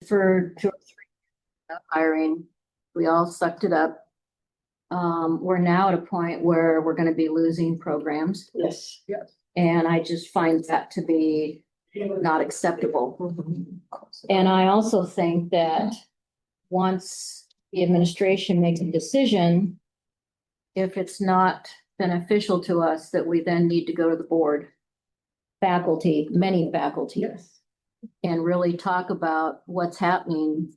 for 2 or 3 hiring. We all sucked it up. We're now at a point where we're gonna be losing programs, Yes. Yes. and I just find that to be not acceptable. And I also think that once the administration makes a decision, if it's not beneficial to us, that we then need to go to the board, faculty, many faculty, Yes. and really talk about what's happening,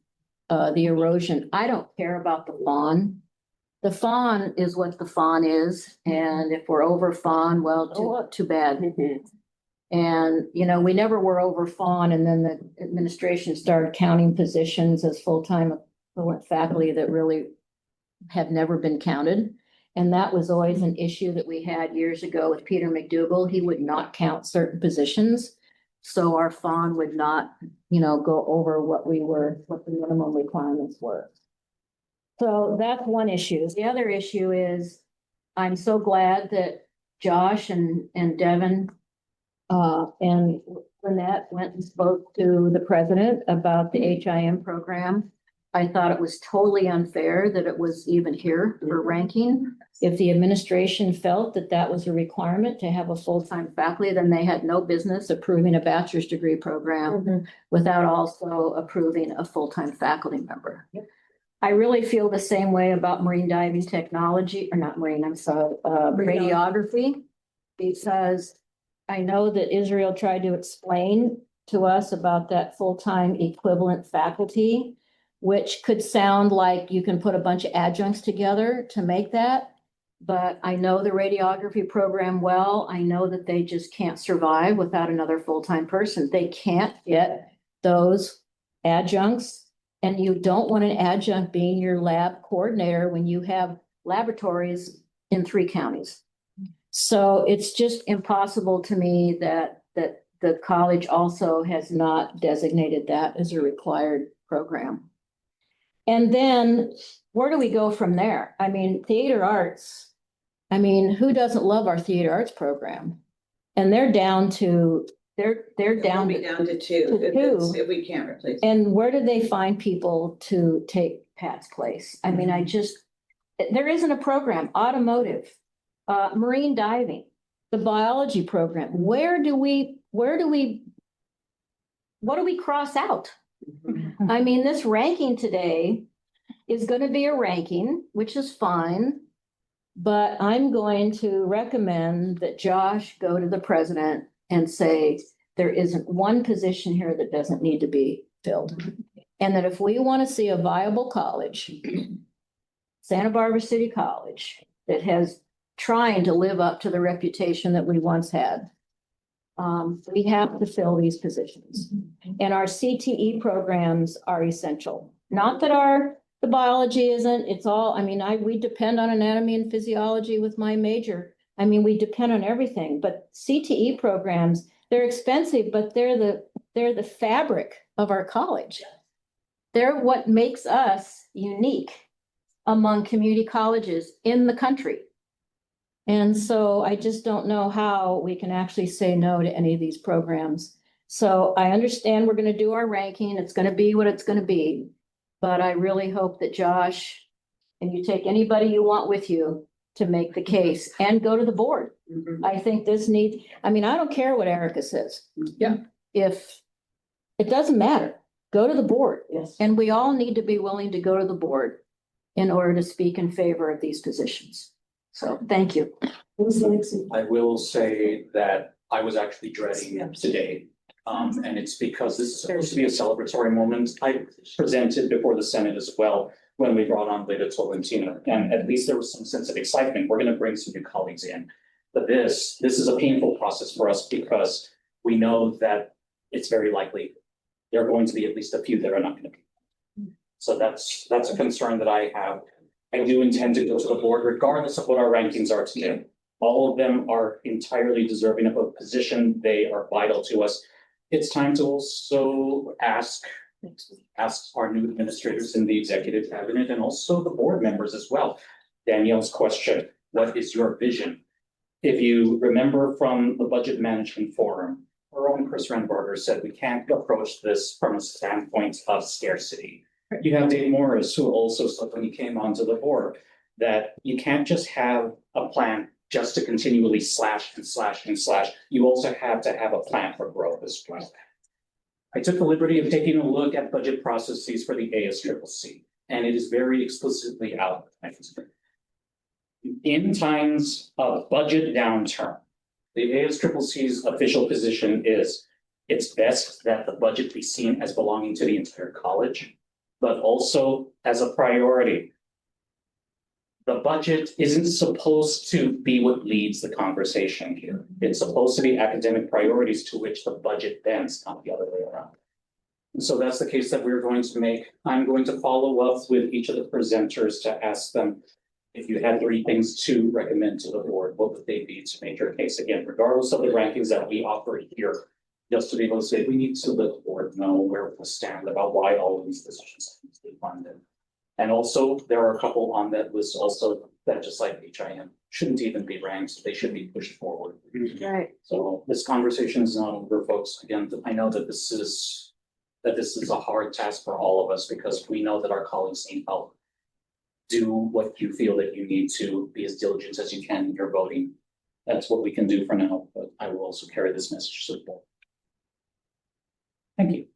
the erosion. I don't care about the fawn. The fawn is what the fawn is, and if we're over fawn, well, too bad. And, you know, we never were over fawn, and then the administration started counting positions as full-time equivalent faculty that really have never been counted. And that was always an issue that we had years ago with Peter McDougall. He would not count certain positions. So our fawn would not, you know, go over what the minimum requirements were. So that's one issue. The other issue is, I'm so glad that Josh and Devin and Lynette went and spoke to the president about the HIM program. I thought it was totally unfair that it was even here for ranking. If the administration felt that that was a requirement to have a full-time faculty, then they had no business approving a bachelor's degree program without also approving a full-time faculty member. I really feel the same way about marine diving technology, or not marine, I'm sorry, radiography, because I know that Israel tried to explain to us about that full-time equivalent faculty, which could sound like you can put a bunch of adjuncts together to make that. But I know the radiography program well. I know that they just can't survive without another full-time person. They can't get those adjuncts. And you don't want an adjunct being your lab coordinator when you have laboratories in 3 counties. So it's just impossible to me that the college also has not designated that as a required program. And then where do we go from there? I mean, theater arts, I mean, who doesn't love our theater arts program? And they're down to, they're down Be to, down to 2 if we can't replace. and where do they find people to take Pat's place? I mean, there isn't a program. Automotive, marine diving, the biology program. What do we cross out? I mean, this ranking today is going to be a ranking, which is fine. But I'm going to recommend that Josh go to the president and say, there isn't one position here that doesn't need to be filled. And that if we want to see a viable college, Santa Barbara City College, that has trying to live up to the reputation that we once had, we have to fill these positions. And our CTE programs are essential. Not that the biology isn't, it's all, I mean, we depend on anatomy and physiology with my major. I mean, we depend on everything, but CTE programs, they're expensive, but they're the fabric of our college. They're what makes us unique among community colleges in the country. And so I just don't know how we can actually say no to any of these programs. So I understand we're going to do our ranking. It's going to be what it's going to be. But I really hope that Josh, and you take anybody you want with you to make the case and go to the board. I think I don't care what Erica says. Yeah. If it doesn't matter, go to the board. Yes. And we all need to be willing to go to the board in order to speak in favor of these positions. So thank you. I will say that I was actually dreading today. And it's because this is supposed to be a celebratory moment. I presented before the Senate as well when we brought on Leda Tolentino, and at least there was some sense of excitement. We're going to bring some new colleagues in. But this is a painful process for us because we know that it's very likely there are going to be at least a few that are not going to be. So that's a concern that I have. I do intend to go to the board regardless of what our rankings are today. All of them are entirely deserving of a position. They are vital to us. It's time to also ask our new administrators in the executive cabinet and also the board members as well. Danielle's question, what is your vision? If you remember from the budget management forum, our own Chris Renbarger said, we can't approach this from a standpoint of scarcity. You have Dave Morris, who also said when he came onto the board, that you can't just have a plan just to continually slash and slash and slash. You also have to have a plan for growth as well. I took the liberty of taking a look at budget processes for the ASCCC, and it is very explicitly outlined. In times of budget downturn, the ASCCC's official position is it's best that the budget be seen as belonging to the entire college, but also as a priority. The budget isn't supposed to be what leads the conversation here. It's supposed to be academic priorities to which the budget bends, not the other way around. And so that's the case that we're going to make. I'm going to follow up with each of the presenters to ask them, if you had 3 things to recommend to the board, what would they be to make your case? Again, regardless of the rankings that we offer here, just to be able to say, we need to let the board know where we stand about why all of these positions need to be funded. And also, there are a couple on that list also that, just like HIM, shouldn't even be ranked, they should be pushed forward. Right. So this conversation is not over, folks. Again, I know that this is a hard task for all of us, because we know that our colleagues need help. Do what you feel that you need to, be as diligent as you can in your voting. That's what we can do for now, but I will also carry this message to the board. Thank you.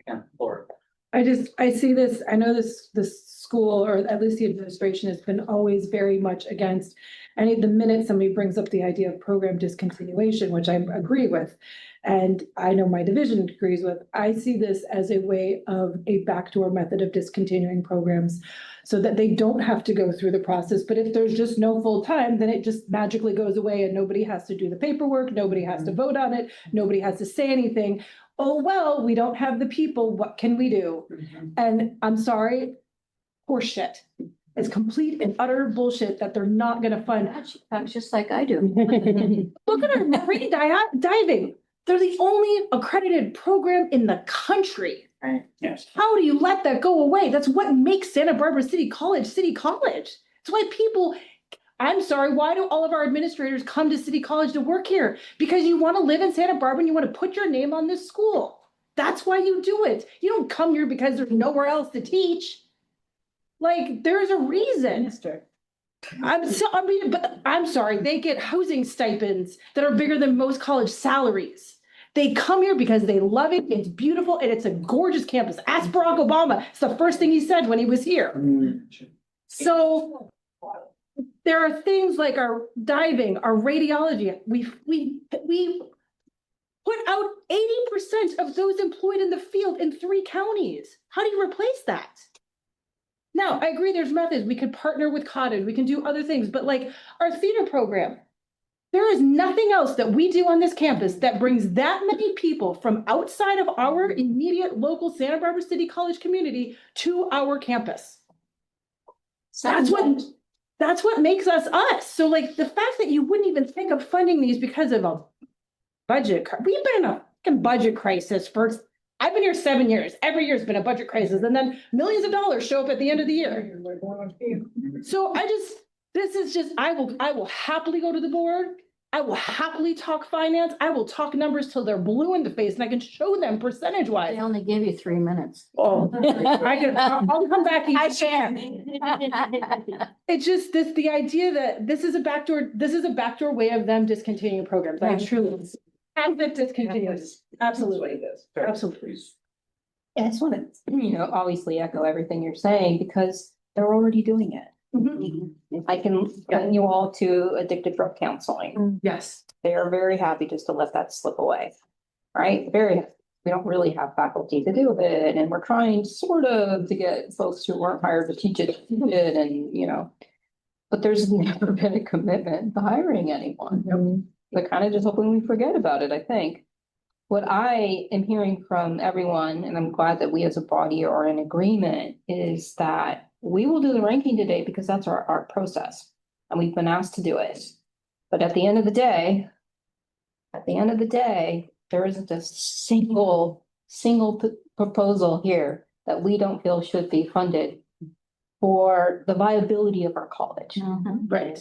Again, Laura. I see this, I know this school, or at least the administration, has been always very much against the minute somebody brings up the idea of program discontinuation, which I agree with, and I know my division agrees with. I see this as a way of a backdoor method of discontinuing programs so that they don't have to go through the process. But if there's just no full time, then it just magically goes away and nobody has to do the paperwork, nobody has to vote on it, nobody has to say anything. Oh, well, we don't have the people, what can we do? And I'm sorry, horseshit. It's complete and utter bullshit that they're not gonna fund. That's just like I do. Look at our marine diving. They're the only accredited program in the country. Yes. How do you let that go away? That's what makes Santa Barbara City College. It's why people, I'm sorry, why do all of our administrators come to City College to work here? Because you want to live in Santa Barbara and you want to put your name on this school. That's why you do it. You don't come here because there's nowhere else to teach. Like, there's a reason. But I'm sorry, they get housing stipends that are bigger than most college salaries. They come here because they love it. It's beautiful and it's a gorgeous campus. Ask Barack Obama. It's the first thing he said when he was here. So there are things like our diving, our radiology. We put out 80% of those employed in the field in 3 counties. How do you replace that? Now, I agree there's methods. We could partner with Cottage. We can do other things, but like our theater program, there is nothing else that we do on this campus that brings that many people from outside of our immediate local Santa Barbara City College community to our campus. That's what makes us us. So like the fact that you wouldn't even think of funding these because of a budget, we've been in a fucking budget crisis I've been here 7 years. Every year's been a budget crisis, and then millions of dollars show up at the end of the year. So I will happily go to the board. I will happily talk finance. I will talk numbers till they're blue in the face, and I can show them percentage wise. I only give you 3 minutes. Oh, I'll come back. I share. It's just the idea that this is a backdoor way of them discontinuing programs. I truly, and that discontinues. Absolutely. Absolutely. Yeah, I just want to, obviously echo everything you're saying, because they're already doing it. I can send you all to addicted drug counseling. Yes. They are very happy just to let that slip away, right? We don't really have faculty to do it, and we're trying sort of to get folks who weren't hired to teach it, and but there's never been a commitment to hiring anyone. They're kind of just hoping we forget about it, I think. What I am hearing from everyone, and I'm glad that we as a body are in agreement, is that we will do the ranking today because that's our process, and we've been asked to do it. But at the end of the day, there isn't a single proposal here that we don't feel should be funded for the viability of our college. Right.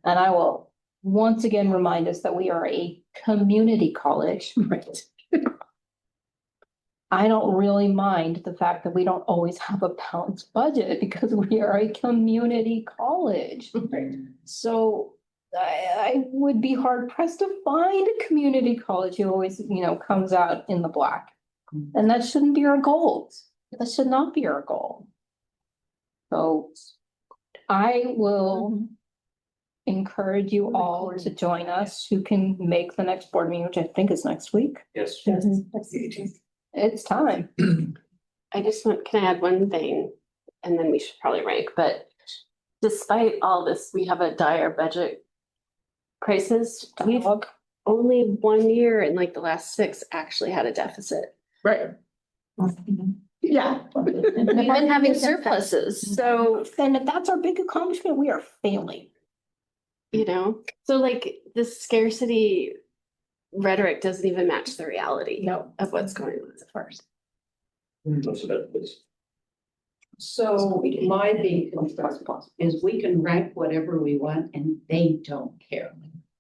And I will once again remind us that we are a community college. Right. I don't really mind the fact that we don't always have a balanced budget because we are a community college. So I would be hard pressed to find a community college who always, comes out in the black. And that shouldn't be our goal. That should not be our goal. So I will encourage you all to join us who can make the next board meeting, which I think is next week. Yes. It's time. I just want, can I add one thing? And then we should probably rank, but despite all this, we have a dire budget crisis. We've only 1 year in like the last 6 actually had a deficit. Right. Yeah. We've been having surpluses, so, And if that's our big accomplishment, we are failing. so like the scarcity rhetoric doesn't even match the reality of what's going on as first. Elizabeth, please. So my big concern is we can rank whatever we want and they don't care.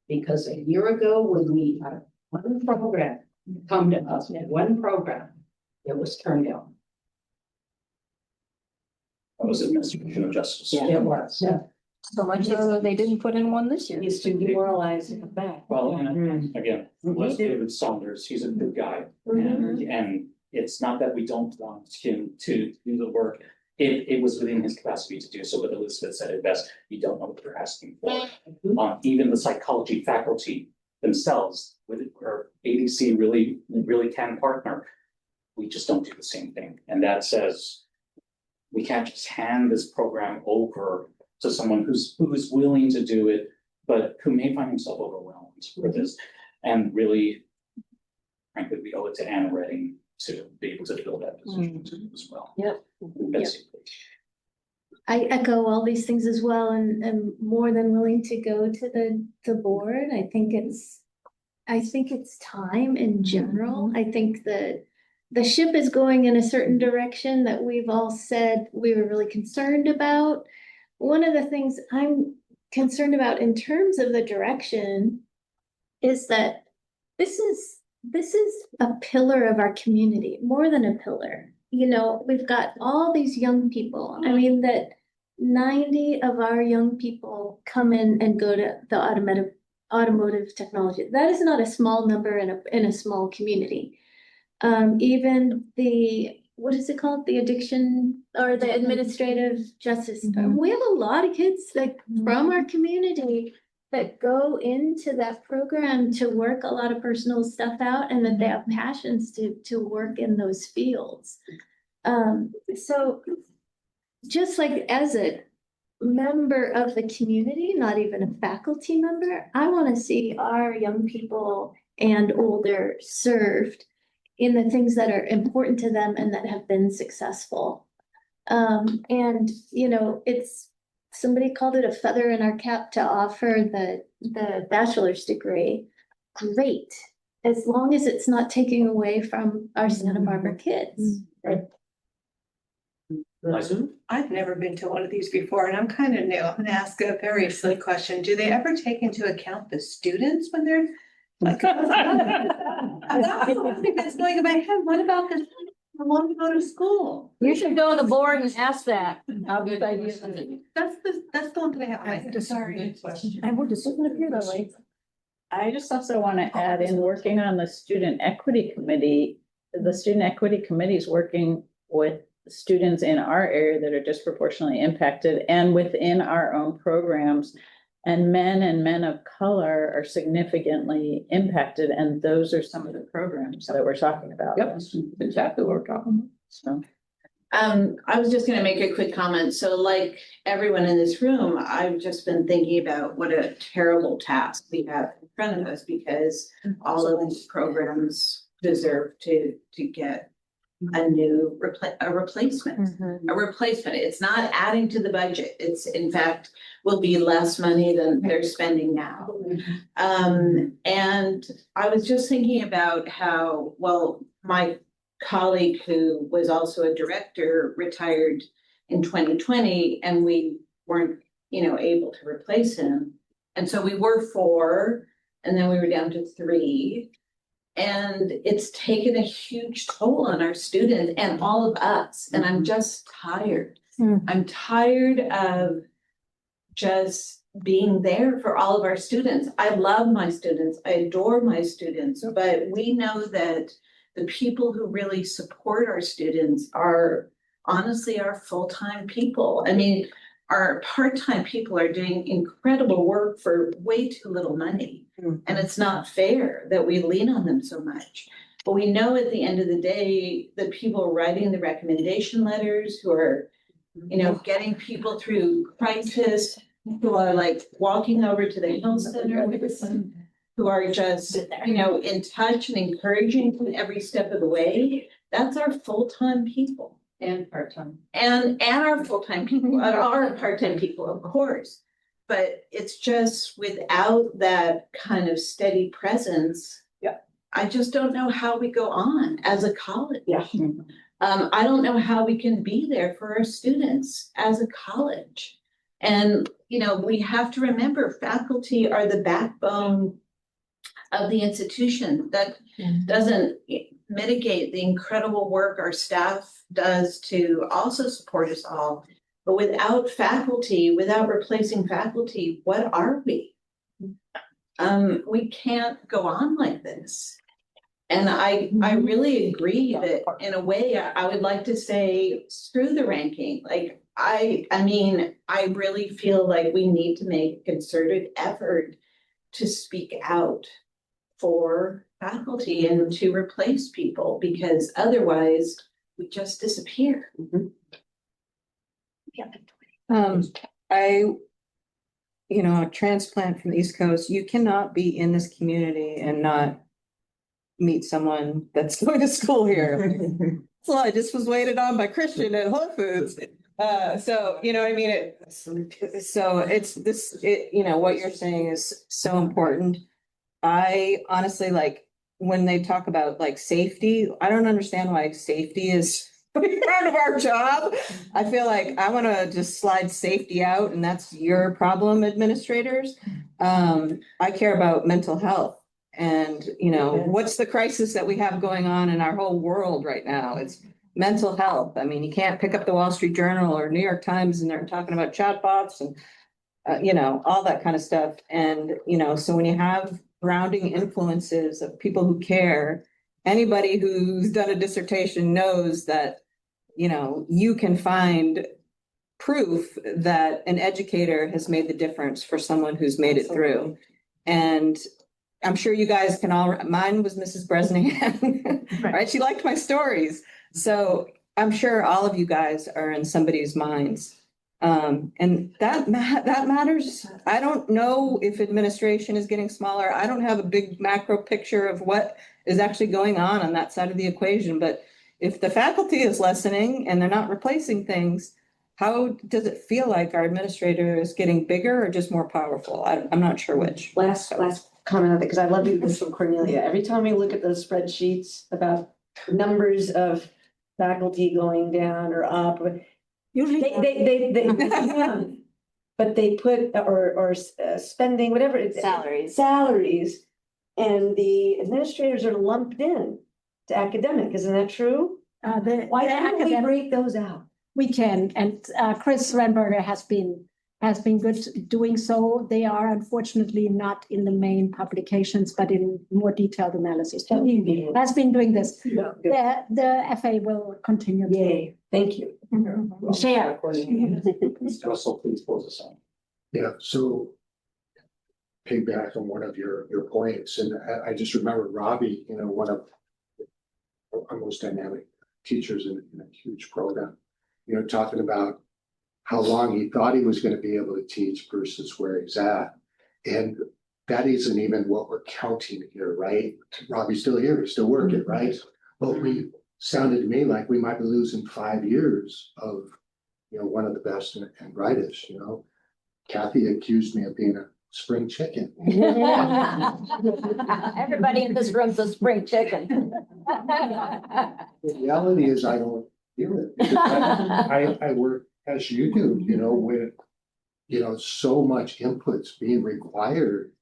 Because a year ago, when we had one program come to us, one program, it was turned down. That was administration of justice. It was. So much so they didn't put in one this year. Used to demoralize the back. Well, and again, Les David Saunders, he's a good guy. And it's not that we don't want him to do the work. It was within his capacity to do so, but Elizabeth said it best, you don't know what they're asking for. Even the psychology faculty themselves, where ADC really can partner, we just don't do the same thing. And that says, we can't just hand this program over to someone who's willing to do it, but who may find himself overwhelmed with this. And really, frankly, we owe it to Anna Redding to be able to fill that position as well. Yep. Betsy. I echo all these things as well and am more than willing to go to the board. I think it's time in general. I think that the ship is going in a certain direction that we've all said we were really concerned about. One of the things I'm concerned about in terms of the direction is that this is a pillar of our community, more than a pillar. We've got all these young people. I mean, that 90 of our young people come in and go to the automotive technology. That is not a small number in a small community. Even what is it called? The addiction or the administrative justice. We have a lot of kids from our community that go into that program to work a lot of personal stuff out and that they have passions to work in those fields. So just like as a member of the community, not even a faculty member, I want to see our young people and older served in the things that are important to them and that have been successful. And it's, somebody called it a feather in our cap to offer the bachelor's degree. Great, as long as it's not taking away from our Santa Barbara kids. I've never been to one of these before and I'm kind of new. I'm gonna ask a very silly question. Do they ever take into account the students when they're like? That's something that's going in my head. What about the I want to go to school? You should go to the board and ask that. How good idea. That's the one that I have. in my head. Sorry. I would just looking at you that way. I just also want to add in working on the student equity committee. The student equity committee is working with students in our area that are disproportionately impacted and within our own programs. And men of color are significantly impacted. And those are some of the programs that we're talking about. Yep, exactly what we're talking about. So. I was just gonna make a quick comment. So like everyone in this room, I've just been thinking about what a terrible task we have in front of us because all of these programs deserve to get a new replacement. A replacement. It's not adding to the budget. It's in fact will be less money than they're spending now. And I was just thinking about how, well, my colleague who was also a director retired in 2020 and we weren't, able to replace him. And so we were 4 and then we were down to 3. And it's taken a huge toll on our students and all of us, and I'm just tired. I'm tired of just being there for all of our students. I love my students, I adore my students, but we know that the people who really support our students are honestly our full-time people. I mean, our part-time people are doing incredible work for way too little money. And it's not fair that we lean on them so much. But we know at the end of the day, the people writing the recommendation letters who are, getting people through crisis, who are like walking over to the health center, who are just, in touch and encouraging every step of the way, that's our full-time people. And part-time. And our full-time people, and our part-time people, of course. But it's just without that kind of steady presence. Yeah. I just don't know how we go on as a college. Yeah. I don't know how we can be there for our students as a college. And, we have to remember faculty are the backbone of the institution. That doesn't mitigate the incredible work our staff does to also support us all. But without faculty, without replacing faculty, what are we? We can't go on like this. And I really agree that in a way, I would like to say, screw the ranking. Like, I mean, I really feel like we need to make a concerted effort to speak out for faculty and to replace people, because otherwise we just disappear. A transplant from the East Coast, you cannot be in this community and not meet someone that's going to school here. So I just was waited on by Christian at Whole Foods. So, I mean, what you're saying is so important. I honestly, like, when they talk about like safety, I don't understand why safety is part of our job. I feel like I want to just slide safety out, and that's your problem, administrators. I care about mental health. And, what's the crisis that we have going on in our whole world right now? It's mental health. I mean, you can't pick up the Wall Street Journal or New York Times and they're talking about chatbots and, all that kind of stuff. And, so when you have grounding influences of people who care, anybody who's done a dissertation knows that, you can find proof that an educator has made the difference for someone who's made it through. And I'm sure you guys can all, mine was Mrs. Bresnahan, right? She liked my stories. So I'm sure all of you guys are in somebody's minds. And that matters. I don't know if administration is getting smaller. I don't have a big macro picture of what is actually going on that side of the equation. But if the faculty is lessening and they're not replacing things, how does it feel like our administrator is getting bigger or just more powerful? I'm not sure which. Last comment on that, because I love this from Cornelia. Every time we look at those spreadsheets about numbers of faculty going down or up, Usually. they but they put or spending, whatever it's salaries, and the administrators are lumped in to academic. Isn't that true? Why can't we break those out? We can, and Chris Renberger has been good doing so. They are unfortunately not in the main publications, but in more detailed analysis. So he has been doing this. Yeah, The FA will continue. yay, thank you. Share. Russell, please close us out. Yeah, so piggyback on one of your points, and I just remember Robbie, one of our most dynamic teachers in a huge program, talking about how long he thought he was going to be able to teach versus where he's at. And that isn't even what we're counting here, right? Robbie's still here, he's still working, right? But we sounded to me like we might be losing 5 years of, one of the best and brightest, Kathy accused me of being a spring chicken. Everybody in this room's a spring chicken. The reality is I don't feel it. Because I work as you do, with, so much inputs being required,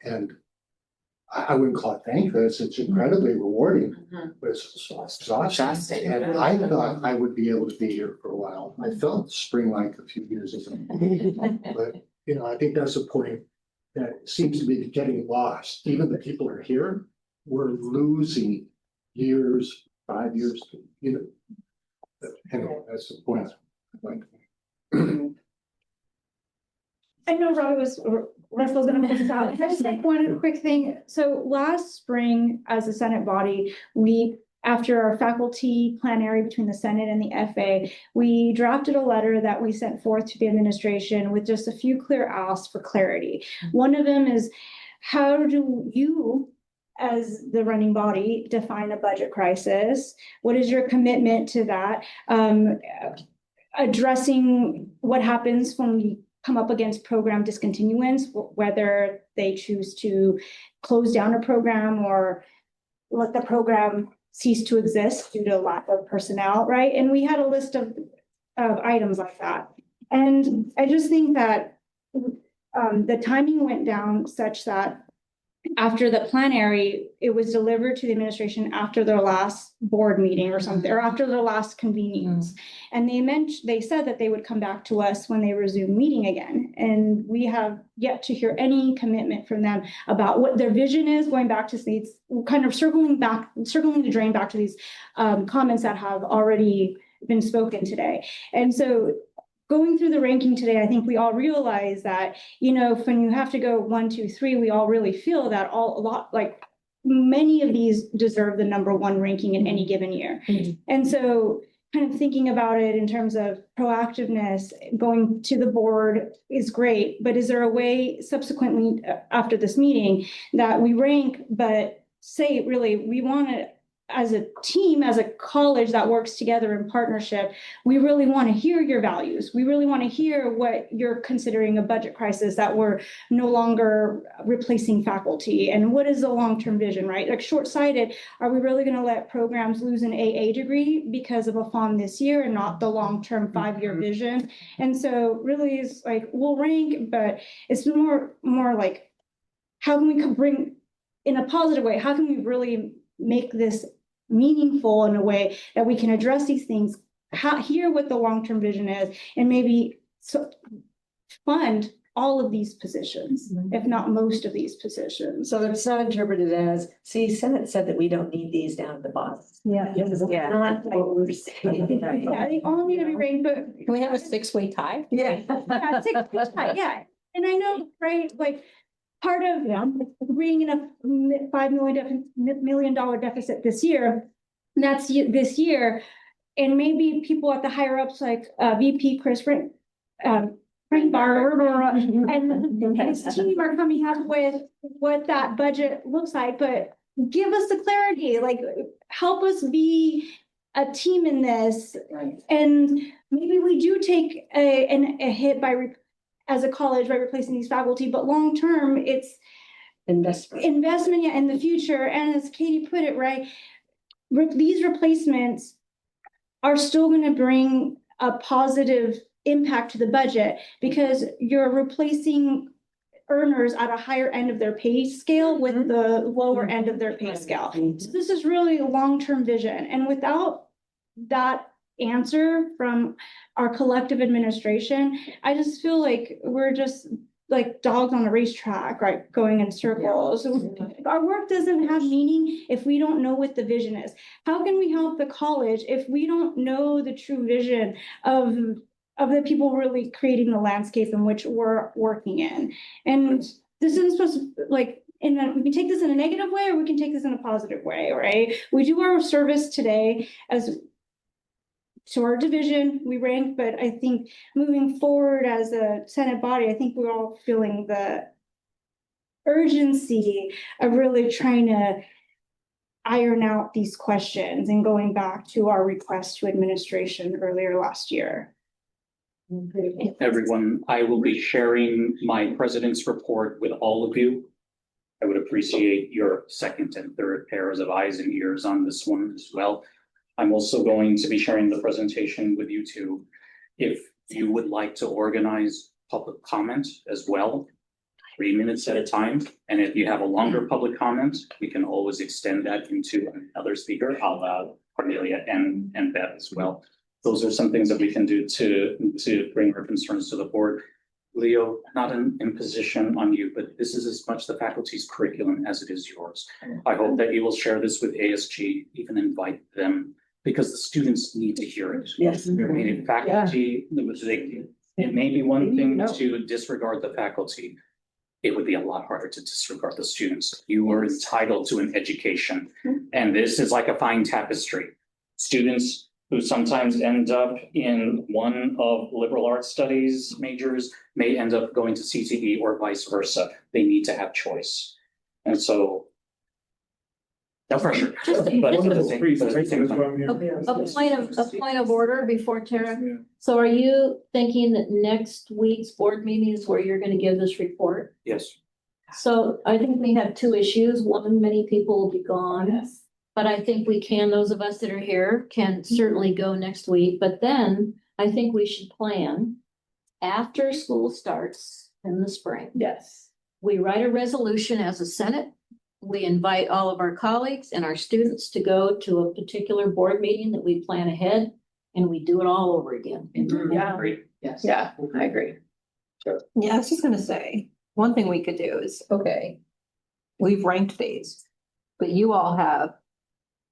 and I wouldn't call it thankless, it's incredibly rewarding, but it's exhausting. And I thought I would be able to be here for a while. I felt spring-like a few years ago. But, you know, I think that's a point that seems to be getting lost. Even the people who are here, we're losing years, 5 years, you know. Anyway, that's the point. I know Robbie was, Russell's gonna put this out. Can I just say one quick thing? So last spring, as a Senate body, after our faculty plenary between the Senate and the FA, we drafted a letter that we sent forth to the administration with just a few clear asks for clarity. One of them is, how do you, as the running body, define a budget crisis? What is your commitment to that? Addressing what happens when we come up against program discontinuance, whether they choose to close down a program or let the program cease to exist due to lack of personnel, right? And we had a list of items like that. And I just think that the timing went down such that after the plenary, it was delivered to the administration after their last board meeting or something, or after their last convenience. And they said that they would come back to us when they resume meeting again. And we have yet to hear any commitment from them about what their vision is, going back to these, kind of circling the drain back to these comments that have already been spoken today. And so going through the ranking today, I think we all realize that, you know, when you have to go 1, 2, 3, we all really feel that many of these deserve the #1 ranking in any given year. And so kind of thinking about it in terms of proactiveness, going to the board is great, but is there a way subsequently after this meeting that we rank, but say really, we want to, as a team, as a college that works together in partnership, we really want to hear your values. We really want to hear what you're considering a budget crisis, that we're no longer replacing faculty. And what is the long-term vision, right? Like short-sighted, are we really going to let programs lose an AA degree because of a FON this year and not the long-term 5-year vision? And so really is like, we'll rank, but it's more like, how can we bring in a positive way? How can we really make this meaningful in a way that we can address these things, hear what the long-term vision is, and maybe fund all of these positions, if not most of these positions. So it's not interpreted as, see, Senate said that we don't need these down at the bottom. Yeah. Not what we're saying. Yeah, they all need to be ranked, but Can we have a 6-way tie? Yeah. yeah, 6 yeah. And I know, right, like part of bringing in a $5 million deficit this year, that's this year, and maybe people at the higher ups like VP Chris Frank Barber and his team are coming up with what that budget looks like, but give us the clarity, like help us be a team in this, and maybe we do take a hit as a college by replacing these faculty, but long-term, it's investment in the future. And as Katie put it, right, these replacements are still going to bring a positive impact to the budget because you're replacing earners at a higher end of their pay scale with the lower end of their pay scale. So this is really a long-term vision. And without that answer from our collective administration, I just feel like we're just like dogs on a racetrack, right? Going in circles. Our work doesn't have meaning if we don't know what the vision is. How can we help the college if we don't know the true vision of the people really creating the landscape in which we're working in? And this isn't supposed to, like, we can take this in a negative way or we can take this in a positive way, right? We do our service today as to our division, we rank, but I think moving forward as a Senate body, I think we're all feeling the urgency of really trying to iron out these questions and going back to our request to administration earlier last year. Everyone, I will be sharing my president's report with all of you. I would appreciate your second and third pairs of eyes and ears on this one as well. I'm also going to be sharing the presentation with you too. If you would like to organize public comment as well, 3 minutes at a time. And if you have a longer public comment, we can always extend that into another speaker. I'll allow Cornelia and Beth as well. Those are some things that we can do to bring our concerns to the board. Leo, not an imposition on you, but this is as much the faculty's curriculum as it is yours. I hope that you will share this with ASG, even invite them, because the students need to hear it. Yes. I mean, faculty, it may be one thing to disregard the faculty. It would be a lot harder to disregard the students. You are entitled to an education. And this is like a fine tapestry. Students who sometimes end up in one of liberal arts studies majors may end up going to CTE or vice versa. They need to have choice. And so no pressure. But at the same time- A point of order before Tara. So are you thinking that next week's board meeting is where you're gonna give this report? Yes. So I think we have two issues. One, many people will be gone. But I think we can, those of us that are here can certainly go next week. But then I think we should plan after school starts in the spring. Yes. We write a resolution as a Senate. We invite all of our colleagues and our students to go to a particular board meeting that we plan ahead, and we do it all over again. Yeah. Yes. Yeah, I agree. Yeah, I was just gonna say, one thing we could do is, okay, we've ranked these, but you all have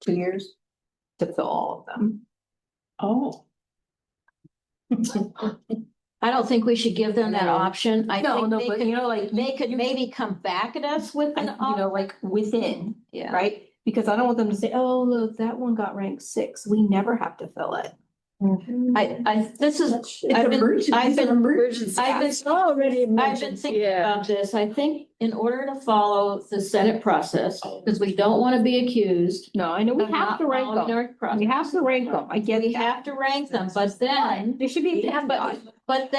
2 years to fill all of them. Oh. I don't think we should give them that No. option. I think they but could, you know, like, they could maybe come back at us with an option. like within, Yeah. right? Because I don't want them to say, oh, look, that one got ranked 6. We never have to fill it. This is, I've been Already I've been thinking about this. I think in order to follow the Senate process, because we don't want to be accused. No, I know we of have not to rank following them. our process. We have to rank them. I get We that. have to rank them, but then, They should be. but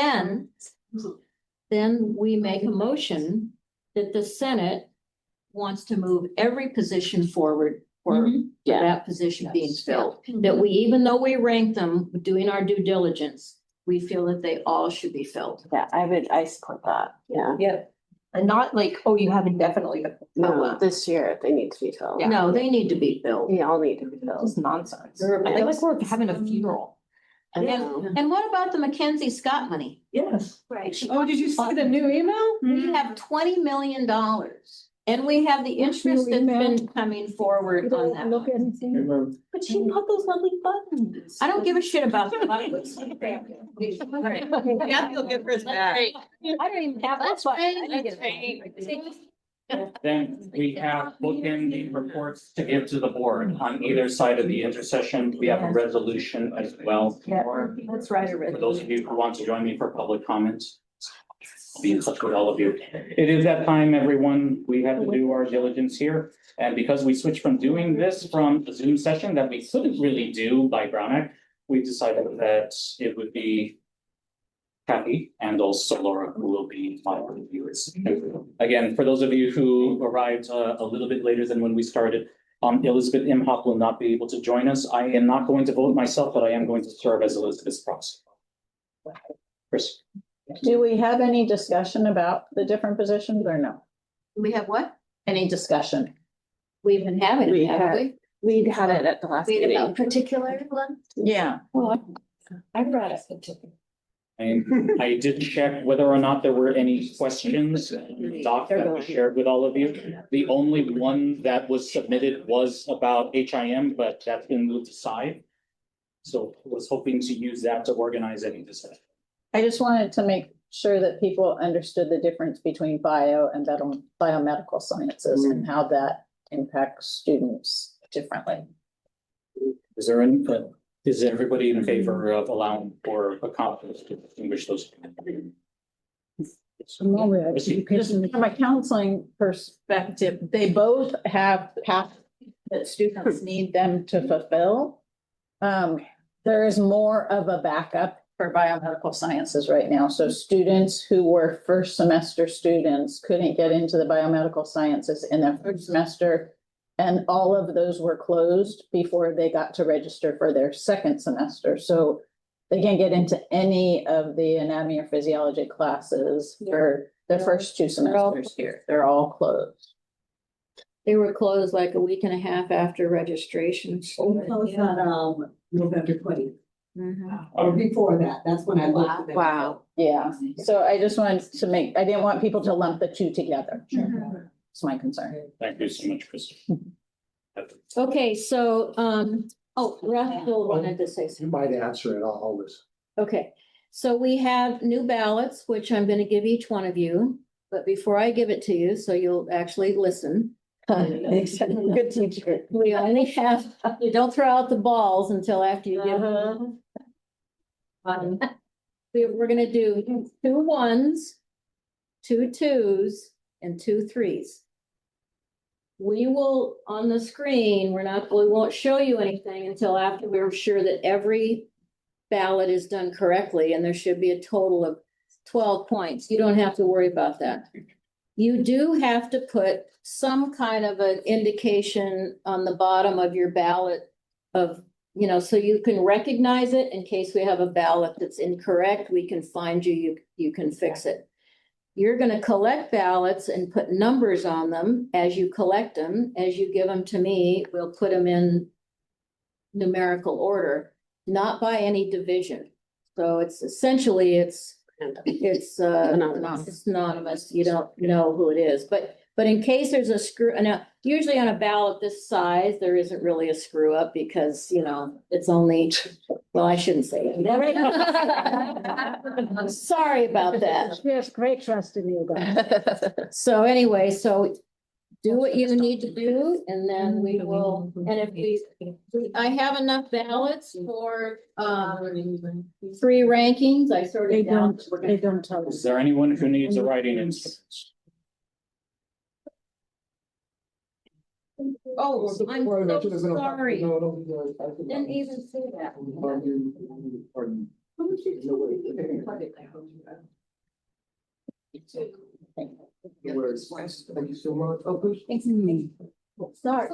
then we make a motion that the Senate wants to move every position forward for that position being filled. That we, even though we rank them, doing our due diligence, we feel that they all should be filled. Yeah, I support that. Yeah. Yeah. And not like, oh, you haven't definitely. No, this year they need to be filled. No, they need to be filled. We all need to be filled. It's nonsense. I feel like we're having a funeral. I know. And what about the Mackenzie Scott money? Yes. Right. Oh, did you see the new email? We have $20 million. And we have the interest that's been coming forward on that. Look at anything. But she put those lovely buttons. I don't give a shit about the buttons. Yeah, you'll get Chris back. I don't even have that button. Then we have bookend reports to give to the board on either side of the intercession. We have a resolution as well. That's right. For those of you who want to join me for public comments, I'll be in touch with all of you. It is that time, everyone. We have to do our diligence here. And because we switched from doing this from a Zoom session that we couldn't really do by Brown Act, we decided that it would be Kathy and also Laura who will be my reviewers. Again, for those of you who arrived a little bit later than when we started, Elizabeth Imhoff will not be able to join us. I am not going to vote myself, but I am going to serve as Elizabeth's proxy. Chris. Do we have any discussion about the different positions or no? We have what? Any discussion? We've been having We it, haven't we? We had it at the last Wait, about meeting. particular one? Yeah. I brought it. And I did check whether or not there were any questions, Doc, that we shared with all of you. The only one that was submitted was about HIM, but that's been moved aside. So was hoping to use that to organize any discussion. I just wanted to make sure that people understood the difference between bio and biomedical sciences and how that impacts students differently. Is everybody in favor of allowing for a conference to distinguish those? Just from a counseling perspective, they both have paths that students need them to fulfill. There is more of a backup for biomedical sciences right now. So students who were first semester students couldn't get into the biomedical sciences in their first semester. And all of those were closed before they got to register for their second semester. So they can't get into any of the anatomy or physiology classes for The first two semesters here, they're all closed. They were closed like a week and a half after registration. November 20th, Mhm. or before that, that's when I looked at them. Wow. Yeah, so I just wanted to make, I didn't want people to lump the two together. It's my concern. Thank you so much, Chris. Okay, so, Russell wanted to say You something. might answer it, I'll listen. Okay, so we have new ballots, which I'm gonna give each one of you, but before I give it to you, so you'll actually listen. Good teacher. We only have, you don't throw out the balls until after you give them. We're gonna do 2 1s, 2 2s, and 2 3s. We will, on the screen, we won't show you anything until after we're sure that every ballot is done correctly, and there should be a total of 12 points. You don't have to worry about that. You do have to put some kind of an indication on the bottom of your ballot of, so you can recognize it in case we have a ballot that's incorrect, we can find you, you can fix it. You're gonna collect ballots and put numbers on them as you collect them. As you give them to me, we'll put them in numerical order, not by any division. So it's essentially, it's anonymous. You don't know who it is, but in case there's a screw, now, usually on a ballot this size, there isn't really a screw up because, it's only, well, I shouldn't say it. I'm sorry about that. She has great trust in you guys. So anyway, so do what you need to do and then we will, and if I have enough ballots for, 3 rankings, I sort They of doubt. don't tell us. Is there anyone who needs a writing instrument? Oh, I'm so sorry. Didn't even see that. Thank you so much.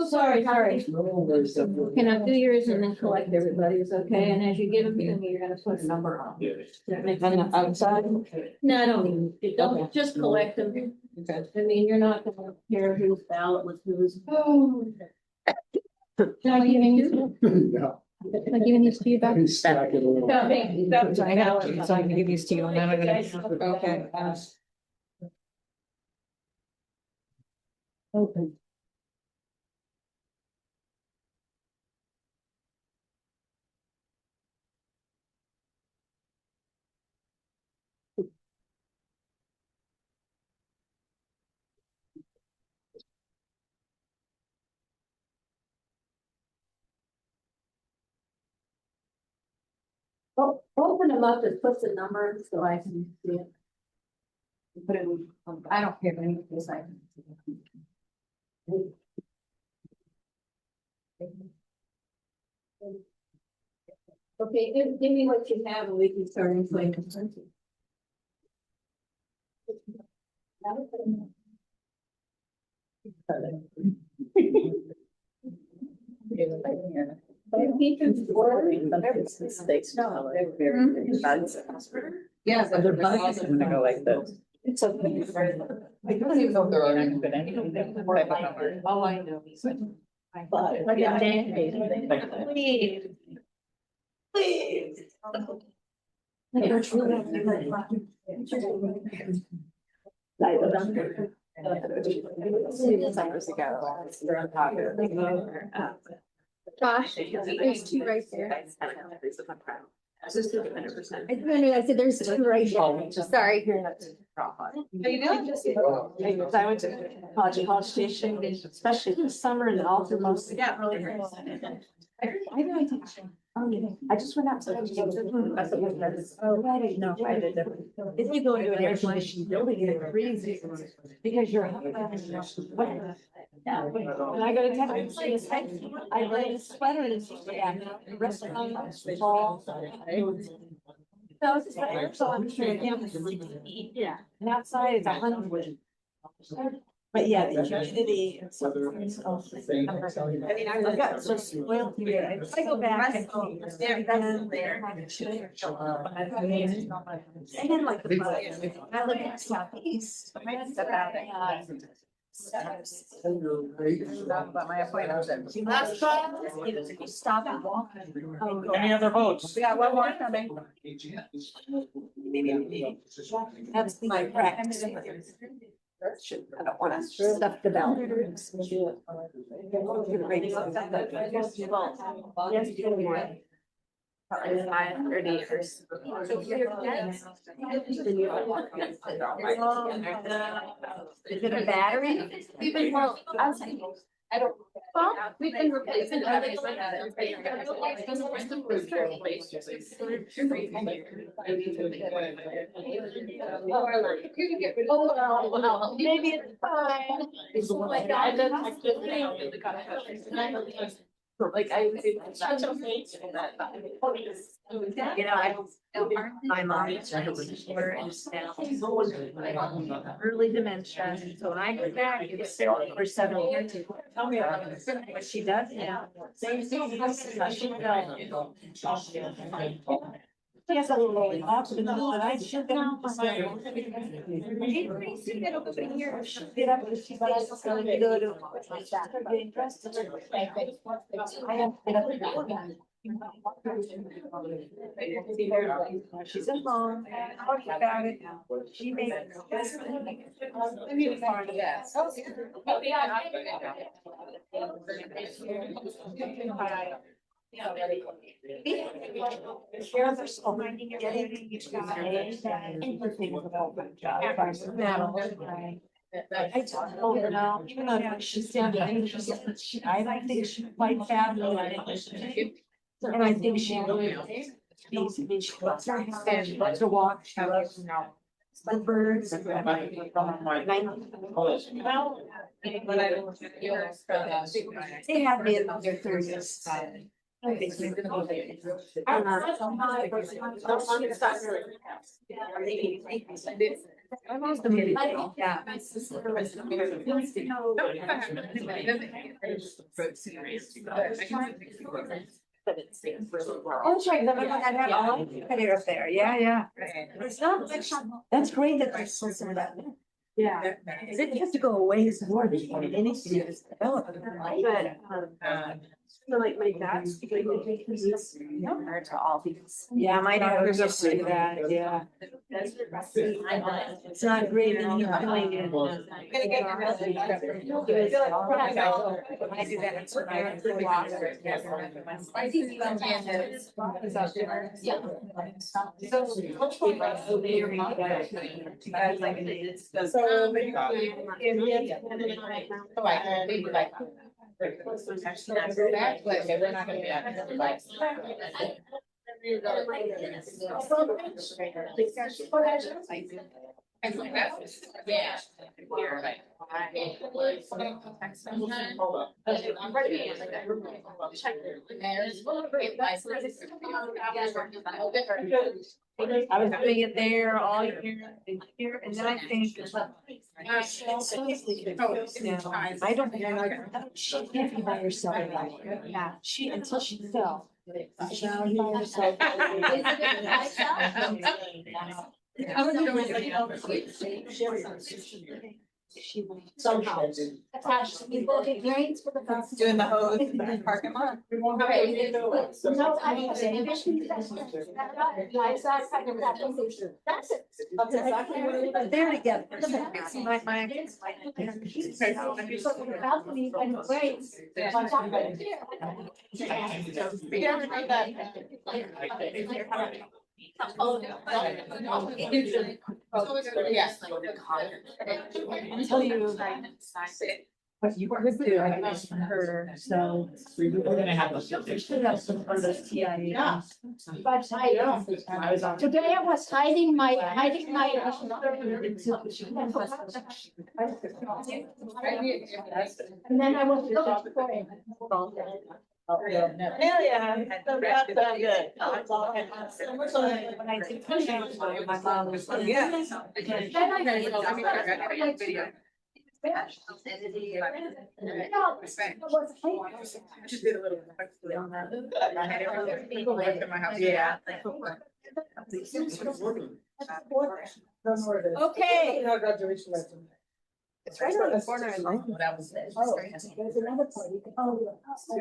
Sorry. Can I do yours and then collect everybody's, okay? And as you give them to me, you're gonna put a number on. Yeah. That makes sense. Outside? No, I don't need, don't, just collect them. Okay. I mean, you're not gonna care whose ballot was whose. Am I giving you? No. Am I giving these to you back? He's stacking a little. No, thank you. That's So I can give these to you and then I'm gonna, okay. Open. Oh, open them up and put the number so I can see it. Put it in, I don't care any of this, I can. Okay, give me what you have and we can start inflating consensus. Yeah, but they're bugs. I'm gonna go like this. It's okay. I don't even know if there are any good any. Oh, I know. But, yeah. Please. Please. Josh, there's 2 right there. I said there's 2 right here. Sorry. How you doing? I went to College Station, especially this summer and all through most. Yeah, really great. I just went outside. Oh, I didn't know. If you go into an air conditioned building, it freezes because you're. When I go to Texas, I wear a sweater and it's just, so I'm sure campus. Yeah, and outside it's 100. But yeah, the humidity and so. I mean, I got so spoiled here. I go back and. And then like, I live in the southeast. That's about it. About my appointment. Last call. Stop and walk. Any other votes? We got one more coming. That's my practice. I don't wanna stuff the bell. Probably 5:30 or so. Is it a battery? Well, I was like, I don't. Well, we've been replacing others. Oh, well, maybe it's fine. Like I was in such a phase in that. You know, my mom is now early dementia, so when I go back, it's still for 7 years. Tell me what she does now. Same thing. She has a little off in the middle of the night. She'll get up. Get up and she goes to go to. Getting dressed. I have to get up. She's at home, talk about it, she made it. I need to find that. Share their soul, getting each guy, everything was a good job. I told her now, even though she's down, I don't think she quite badly. And I think she really, she loves her house, she loves to walk, she loves, the birds. And they have me in their 30s. I'm also yeah. My sister was but it's really well. Oh, sure, then I have all competitor up there, yeah. It's not like, that's great that there's some of that. Yeah, it has to go away some more, it needs to be developed. But, so like my dad's. To all these. Yeah, my daughter used to do that, yeah. It's not great that you're doing it. I do that. It's when I walk. I think you understand. We're not gonna be I was doing it there all year and here, and then I think. I don't, she can't be by herself. Yeah, she, until she fell. She was by herself. Sometimes. Attached people get grades for the. doing the hose in the parking lot. Okay. No, I mean, that's it. They're together. Balcony and grades. On top of it. Oh, no. Yes. Until you. What you could do, I guess, for her, so. We're gonna have Should have some of those TIA. But today I was hiding my. And then I was looking for it. Yeah. Good. When I did my mom was like, yeah. Just did a little. Yeah. Okay. It's right around the corner. There's another part.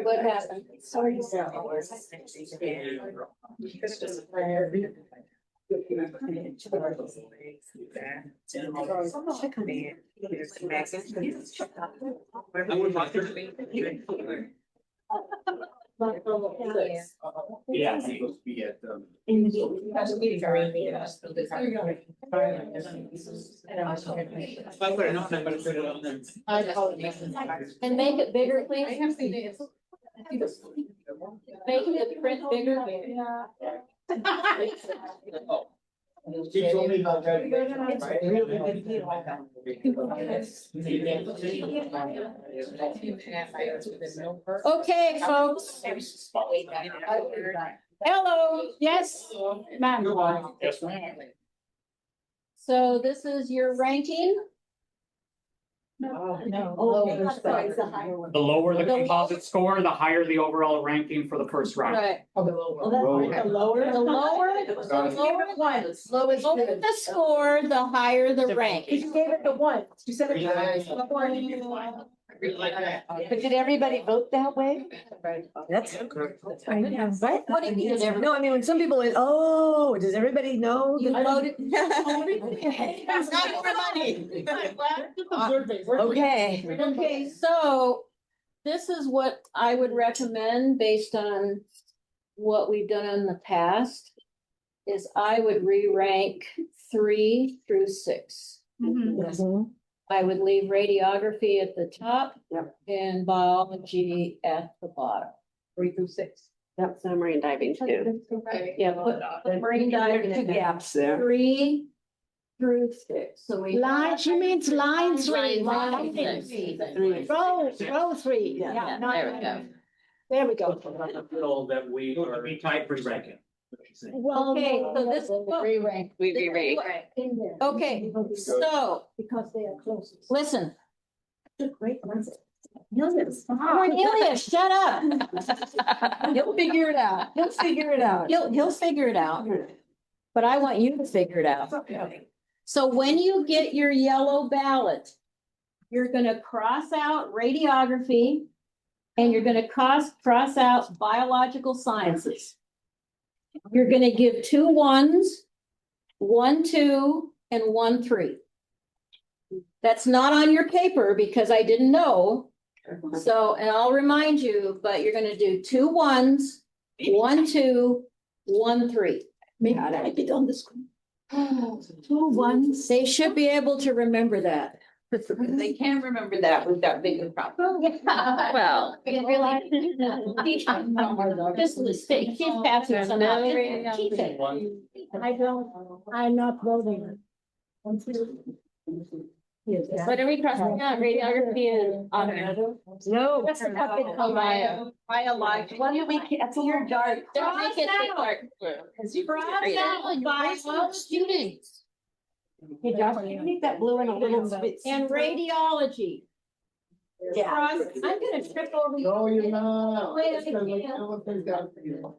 What happened? Sorry. Yeah. And make it bigger, please. Make the print bigger. She told me about that. Okay, folks. Hello, yes, ma'am. Yes, ma'am. So this is your ranking. No. The lower the composite score, the higher the overall ranking for the first round. Right. The lower. The lower the score, the higher the rank. Cause you gave it the one, you said it. But did everybody vote that way? That's. What? What do you mean, everybody? No, I mean, when some people, oh, does everybody know? You voted. Okay. Okay, so this is what I would recommend based on what we've done in the past. Is I would re-rank 3 through 6. I would leave radiography at the top. Yep. And biology at the bottom. 3 through 6. Yep, so marine diving too. Yeah, put marine diving Two in there. gaps there. 3 through 6, so we. Line, she means line three. Line three. three. Row three. Yeah, not- there we go. There we go. Middle that we are tied for ranking. Well, Okay, so this is what. Re-rank. We re-rank. In there. Okay, so, Because they are closest. listen, Great ones. Cornelia, shut up. He'll figure it out. He'll figure it out. He'll figure it out, but I want you to figure it out. So when you get your yellow ballot, you're gonna cross out radiography and you're gonna cross out biological sciences. You're gonna give 2 1s, 1 2, and 1 3. That's not on your paper because I didn't know. So, and I'll remind you, but you're gonna do 2 1s, 1 2, 1 3. Maybe I did on the screen. 2 1s. They should be able to remember that. They can remember that with that big problem. Well. Just keep passing some out. Keep it. I don't, I'm not voting. What are we crossing out? Radiography and audio? No. That's the public comment. Biological. What do we, that's your dark. Don't make it Cross dark blue. 'Cause you Cross read it. out bio students Hey, Josh, can you make that blue and a little bit? and radiology. Yeah. Cross, I'm gonna trip over. No, you're not. Wait, It's gonna make everything down for you.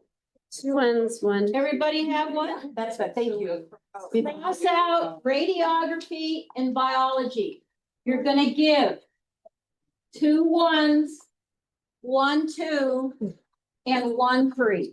2 1s, 1. Everybody have one? That's what, thank you. Cross out radiography and biology. You're gonna give 2 1s, 1 2, and 1 3.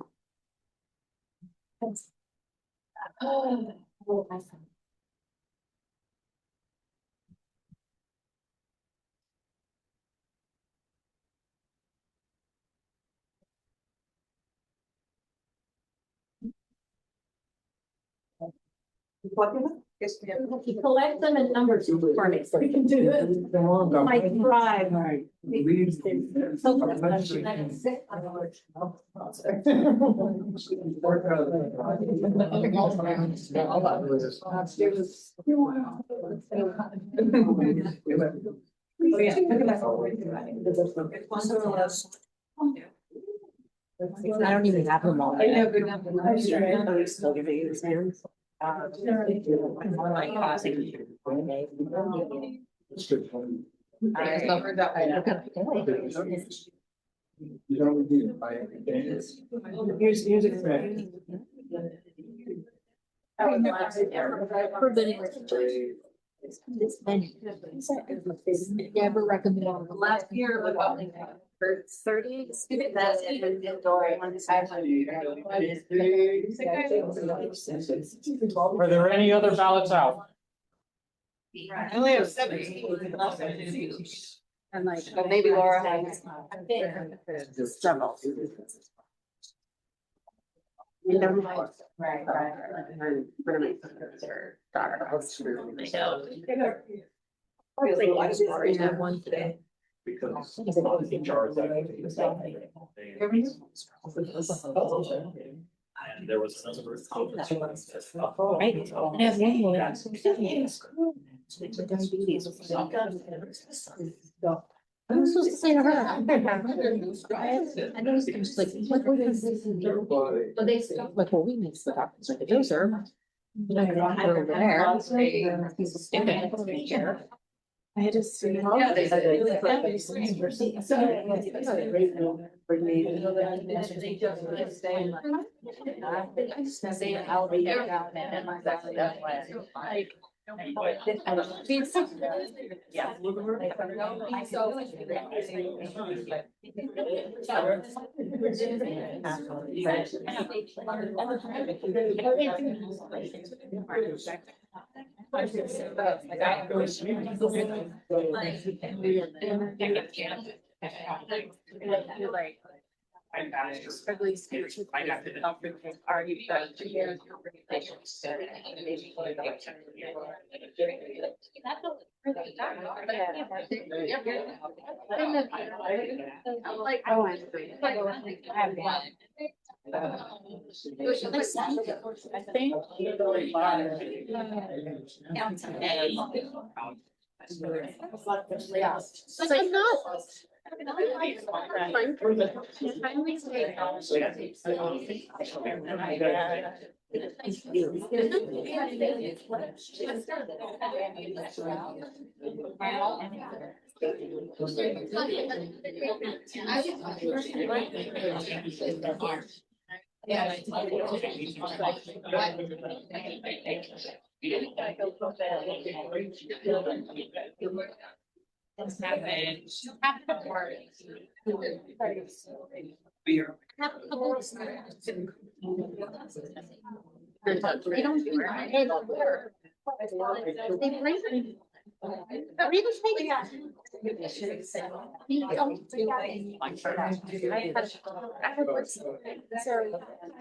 Collect them in numbers for me. We can do it. Like thrive. I don't even have them all. I know, but I'm I'm still giving you this man. It's good. Here's a. Never recommend. Last year, for 30 students, that's even indoor. Are there any other ballots out? I only have 17. And like. But maybe Laura has. Several. Right. We have one today. Because it's not in charge of that. And there was another conference. Right. I have one more. I was supposed to say to her. I know it's like, what were they? But they stopped, like, well, we mix the doctors, like, those are. Over there. I had to see. Yeah, they said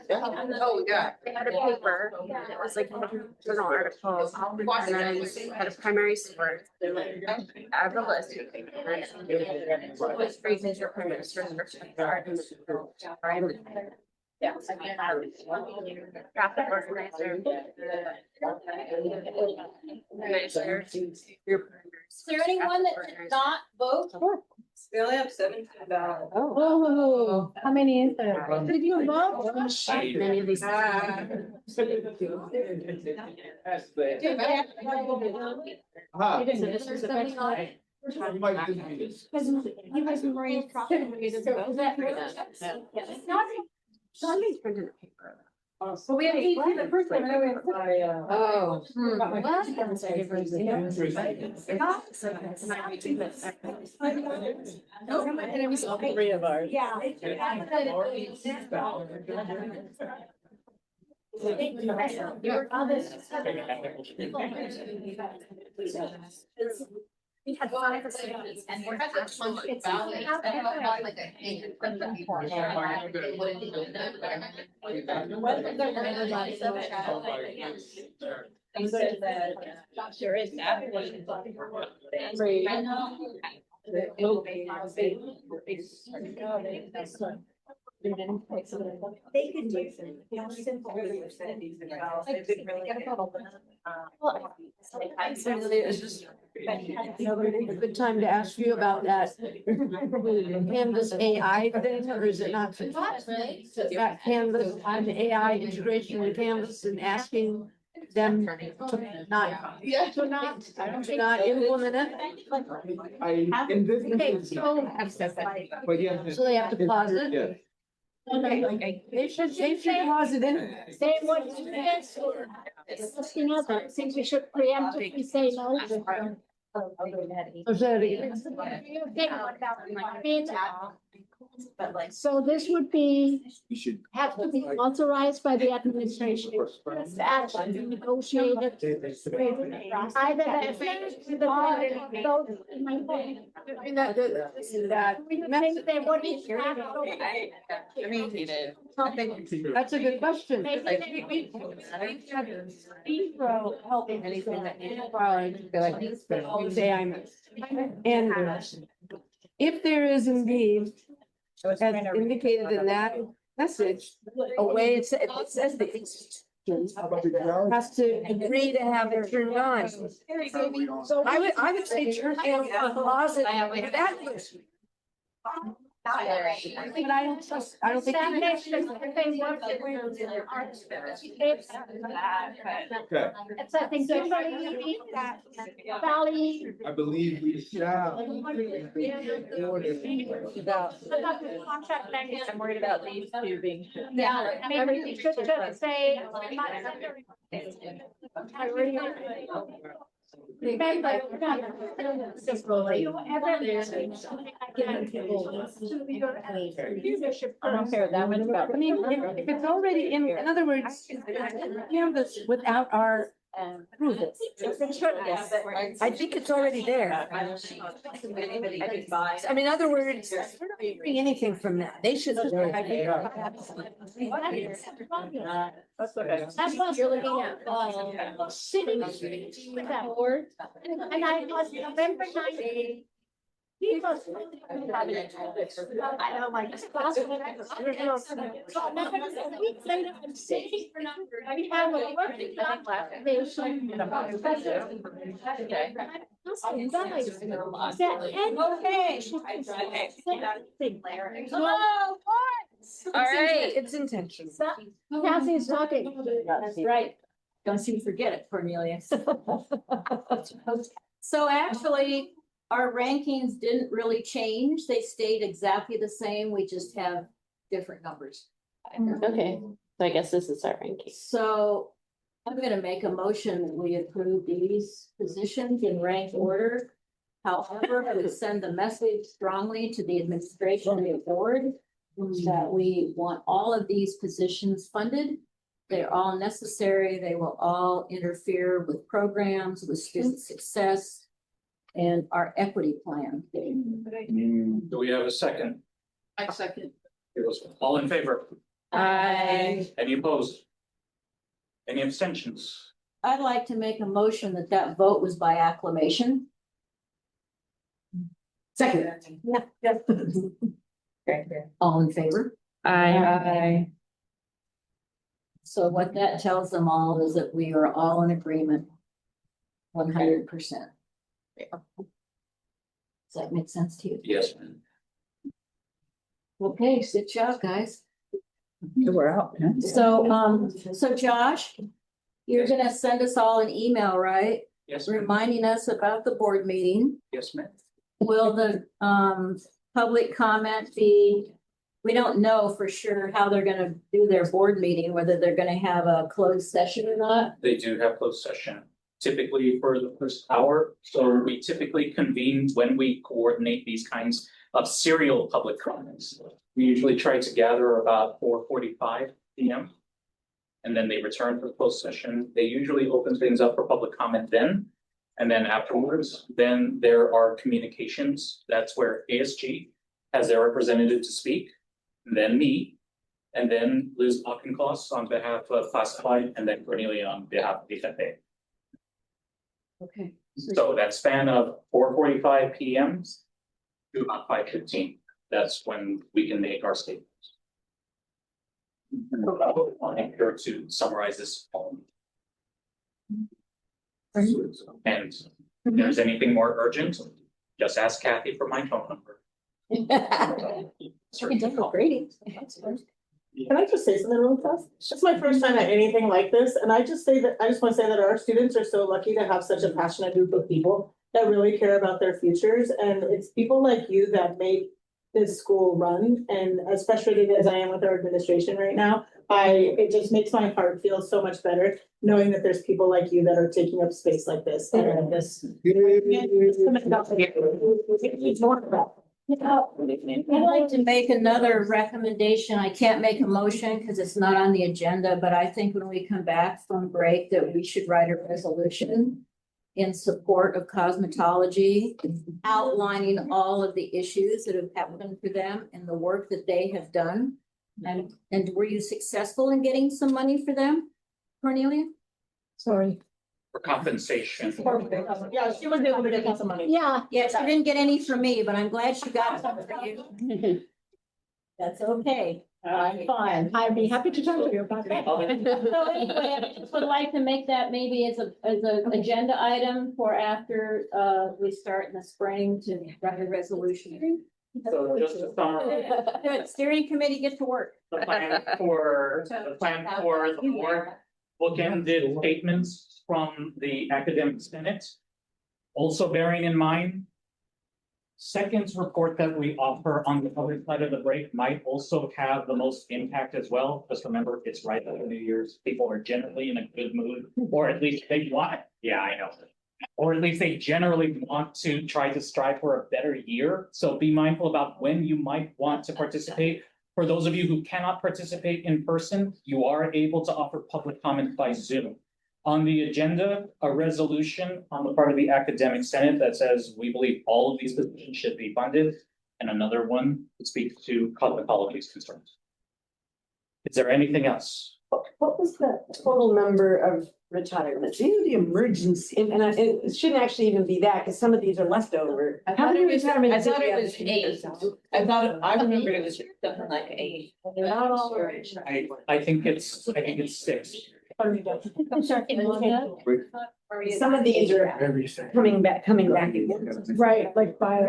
Oh, yeah. They had a paper, it was like a journal article, and then had a primary source, they're like, I have a list. What phrases your prime minister arguments for. Yeah. Traffic organizer. Minister, your primary. Is there anyone that did not vote? We only have 17 ballots. Oh, how many is there? Did you vote? Many of these. Huh. So this is the first one. Because you guys were Maria's profit. Somebody's printed a paper. Well, we have 18 the first one. Oh. And it was all three of ours. Yeah. We had 5 students and we're at the bunch of ballots. I don't know, like a hang from the people. They wouldn't even know. Sure is that. They could do some simple things that these develop. They've been really good. A good time to ask you about that Canvas AI thing, or is it not? That Canvas, I'm AI integration with Canvas and asking them to not, to not implement it. Okay, so they have to pause it. Okay, they should pause it in. Say what you guys were asking us, I think we should preemptively say no. So this would be, We should. have to be authorized by the administration. This action be negotiated. Either the those in my point. I mean, that. We think they would be. That's a good question. Helping anything that needs to say I'm. And if there is indeed, as indicated in that message, a way it says the institution has to agree to have it turned on. So I would say turn it on, pause it, that was. But I don't trust, I don't think. It's, I think, Kimberly, that Valley. I believe we shall. I'm worried about these two being. Yeah, maybe we should just say. Remember. I don't care that much about. I mean, if it's already in other words, canvas without our approval. I think it's already there. I mean, in other words, we're not hearing anything from that. They should. That's what you're looking at. Sitting with that board, and I was November 19th. He was. I know, like. Weeks later, I'm sitting for number. We have a working All right, it's intentional. Cassie's talking. That's right. Don't you forget it, Cornelius. So actually, our rankings didn't really change. They stayed exactly the same. We just have different numbers. Okay, so I guess this is our ranking. So I'm gonna make a motion that we approve these positions in rank order. However, I would send the message strongly to the administration and the board that we want all of these positions funded. They're all necessary. They will all interfere with programs, with student success, and our equity plan. Do we have a second? I second. All in favor? Aye. Any opposed? Any abstentions? I'd like to make a motion that that vote was by acclamation. Second. All in favor? Aye. So what that tells them all is that we are all in agreement. 100%. Does that make sense to you? Yes, ma'am. Okay, good job, guys. We're out. yeah. So Josh, you're gonna send us all an email, right? Yes, ma'am. Reminding us about the board meeting. Yes, ma'am. Will the public comment be, we don't know for sure how they're gonna do their board meeting, whether they're gonna have a closed session or not? They do have closed session typically for the first hour. So we typically convene when we coordinate these kinds of serial public comments. We usually try to gather about 4:45 p.m. And then they return for the closed session. They usually open things up for public comment then. And then afterwards, then there are communications. That's where ASG has their representative to speak, then me, and then Liz Auchincloss on behalf of Classified, and then Cornelia on behalf of the FFA. Okay. So that span of 4:45 p.m. to about 5:15, that's when we can make our statements. I'm here to summarize this poem. And if there's anything more urgent, just ask Kathy for my phone number. Great. Can I just say something real fast? It's just my first time at anything like this, and I just want to say that our students are so lucky to have such a passionate group of people that really care about their futures, and it's people like you that make this school run, and as frustrated as I am with our administration right now, it just makes my heart feel so much better knowing that there's people like you that are taking up space like this and this. I'd like to make another recommendation. I can't make a motion because it's not on the agenda, but I think when we come back from break that we should write a resolution in support of cosmetology, outlining all of the issues that have happened for them and the work that they have done. And were you successful in getting some money for them, Cornelia? Sorry. For compensation. Yeah, she was able to get some money. Yeah. Yes, she didn't get any from me, but I'm glad she got some for you. That's okay. I'm fine. I'd be happy to talk to you about that. So anyway, I just would like to make that maybe as a agenda item for after we start in the spring to write a resolution. So just to summarize, Good, steering committee, get to work. the plan for the board, bookended statements from the academic senate. Also bearing in mind, second report that we offer on the other side of the break might also have the most impact as well. Just remember, it's right after New Year's. People are generally in a good mood, or at least they want it. Yeah, I know. Or at least they generally want to try to strive for a better year. So be mindful about when you might want to participate. For those of you who cannot participate in person, you are able to offer public comment by Zoom. On the agenda, a resolution on the part of the academic senate that says we believe all of these positions should be funded, and another one that speaks to cosmetology's concerns. Is there anything else? What was the total number of retirements? These are the emergency, and it shouldn't actually even be that, because some of these are leftover. How many retirements? I thought it was 8. I remembered it was something like 8. Not all. I think it's 6. Some of these are Everything. coming back again. Right, like by.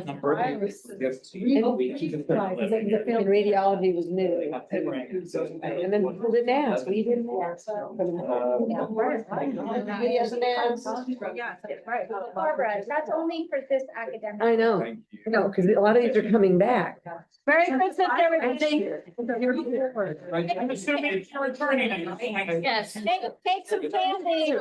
Number. And radiology was new. And then people didn't ask, we didn't ask. Barbara, that's only for this academic. I know, no, because a lot of these are coming back. Merry Christmas, everybody. I'm assuming you're returning. Yes. Take some candy.